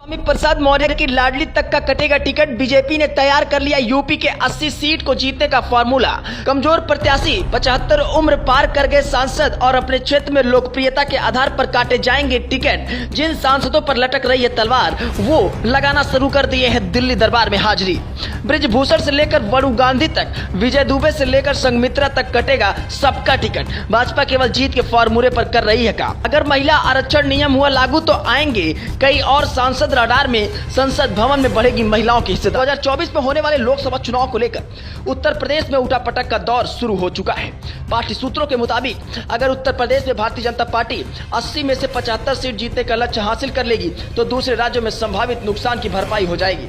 स्वामी प्रसाद मौर्य की लाडली तक का कटेगा टिकट। बीजेपी ने तैयार कर लिया यूपी के 80 सीट को जीतने का फॉर्मूला। कमजोर प्रत्याशी, 75 उम्र पार कर गए सांसद और अपने क्षेत्र में लोकप्रियता के आधार पर काटे जाएंगे टिकट। जिन सांसदों पर लटक रही है तलवार, वो लगाना शुरू कर दिए हैं दिल्ली दरबार में हाजिरी। ब्रिजभूषण से लेकर वरुण गांधी तक, विजय दुबे से लेकर संघमित्रा तक कटेगा सबका टिकट। भाजपा केवल जीत के फॉर्मूले पर कर रही है काम। अगर महिला आरक्षण नियम हुआ लागू तो आएंगे कई और सांसद रडार में। संसद भवन में बढ़ेगी महिलाओं की हिस्सेदारी। 2024 में होने वाले लोकसभा चुनाव को लेकर उत्तर प्रदेश में उठापटक का दौर शुरू हो चुका है। पार्टी सूत्रों के मुताबिक अगर उत्तर प्रदेश में भारतीय जनता पार्टी 80 में से 75 सीट जीतने का लक्ष्य हासिल कर लेगी तो दूसरे राज्यों में संभावित नुकसान की भरपाई हो जाएगी।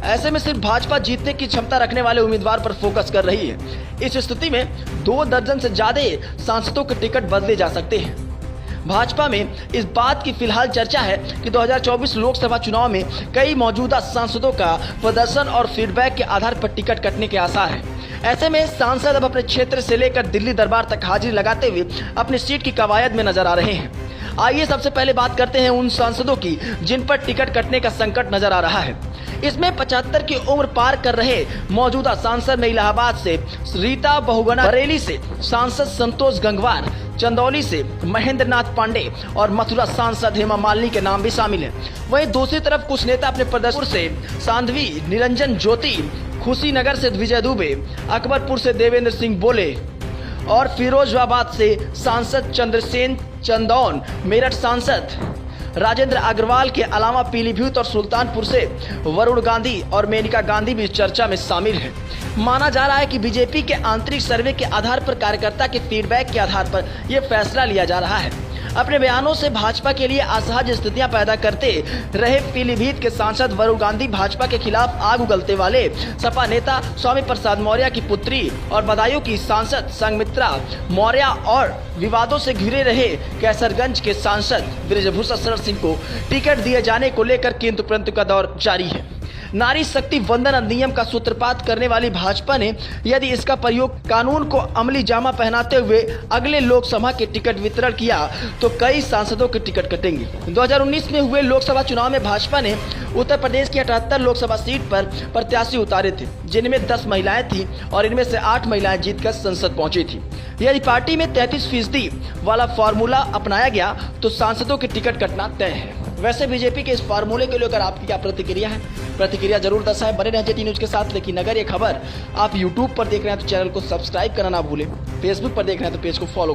ऐसे में सिर्फ भाजपा जीतने की क्षमता रखने वाले उम्मीदवार पर फोकस कर रही है। इस स्थिति में 2 दर्जन से ज्यादा सांसदों के टिकट बदले जा सकते हैं। भाजपा में इस बात की फिलहाल चर्चा है कि 2024 लोकसभा चुनाव में कई मौजूदा सांसदों का प्रदर्शन और फीडबैक के आधार पर टिकट कटने के आसार हैं। ऐसे में सांसद अब अपने क्षेत्र से लेकर दिल्ली दरबार तक हाजिरी लगाते हुए अपनी सीट की कवायद में नजर आ रहे हैं। आइए सबसे पहले बात करते हैं उन सांसदों की जिन पर टिकट कटने का संकट नजर आ रहा है। इसमें 75 की उम्र पार कर रहे मौजूदा सांसद में इलाहाबाद से रीता बहुगुणा, बरेली से सांसद संतोष गंगवार, चंदौली से महेंद्र नाथ पांडे और मथुरा सांसद हेमा मालिनी के नाम भी शामिल हैं। वहीं दूसरी तरफ कुछ नेता अपने प्रदर्शन से सांध्वी निरंजन ज्योति, खुशीनगर से विजय दुबे, अकबरपुर से देवेंद्र सिंह बोले और फिरोजाबाद से सांसद चंद्रसेन चंदौन, मेरठ सांसद राजेंद्र अग्रवाल के अलावा पीलीभीत और सुल्तानपुर से वरुण गांधी और मेनका गांधी भी चर्चा में शामिल हैं। माना जा रहा है कि बीजेपी के आंतरिक सर्वे के आधार पर कार्यकर्ता के फीडबैक के आधार पर यह फैसला लिया जा रहा है। अपने बयानों से भाजपा के लिए असहज स्थितियां पैदा करते रहे पीलीभीत के सांसद वरुण गांधी भाजपा के खिलाफ आग उगलते वाले सपा नेता स्वामी प्रसाद मौर्य की पुत्री और बदायूं की सांसद संघमित्रा मौर्य और विवादों से घिरे रहे कैसरगंज के सांसद ब्रिजभूषण शरण सिंह को टिकट दिए जाने को लेकर किंतु परंतु का दौर जारी है। नारी शक्ति वंदन अधिनियम का सूत्रपात करने वाली भाजपा ने यदि इसका प्रयोग कानून को अमली जामा पहनाते हुए अगले लोकसभा के टिकट वितरण किया तो कई सांसदों के टिकट कटेंगे। 2019 में हुए लोकसभा चुनाव में भाजपा ने उत्तर प्रदेश की 78 लोकसभा सीट पर प्रत्याशी उतारे थे, जिनमें 10 महिलाएं थी और इनमें से 8 महिलाएं जीतकर संसद पहुंची थी। यदि पार्टी में 33% वाला फॉर्मूला अपनाया गया तो सांसदों के टिकट कटना तय है। वैसे बीजेपी के इस फार्मूले को लेकर आपकी क्या प्रतिक्रिया है? प्रतिक्रिया जरूर दर्शाएं। बने रहें जेटी न्यूज के साथ। लेकिन अगर ये खबर आप यूट्यूब पर देख रहे हैं तो चैनल को सब्सक्राइब करना ना भूलें। फेसबुक पर देख रहे हैं तो पेज को फॉलो